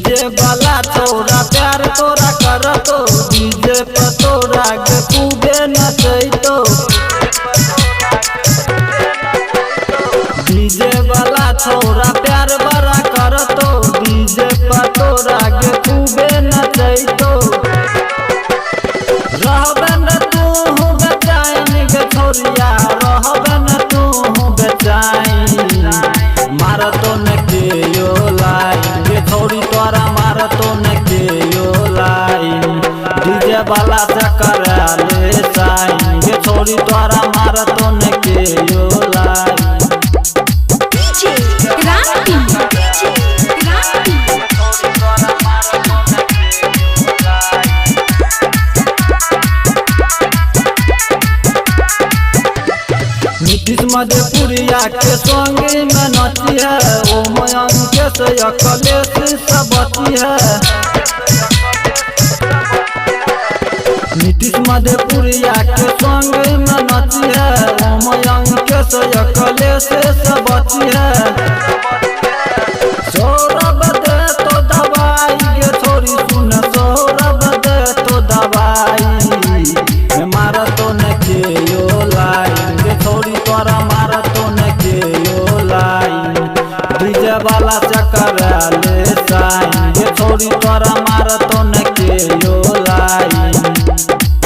तोरा प्यार तोरा करतो डीजे पर तोरा के कूदे नचैतो डीजे वाला छोरा प्यार बड़ा करतो डीजे पर तोरा के कूदे नचैतो रहबे न तू बेचैन के छोरिया रहबे न तू बेचैन मारतो न के यो लाइन के छोरी तोरा मारतो न के यो लाइन डीजे वाला चक्कर ले साइन के छोरी तोरा मारतो न के यो लाइन डीजे क्रांति नीतीश मधेपुरिया के संग में नची है ओ मयंक से अखिलेश सब बची है नीतीश मधेपुरिया के संग में नची है ओ मयंक से अखिलेश सब बची है सौरभ दे तो दवाई के छोरी सुन सौरभ दे तो दवाई मारतो न के यो लाइन के छोरी तोरा मारतो न के यो लाइन डीजे वाला चक्कर ले साइन के छोरी तोरा मारतो न के यो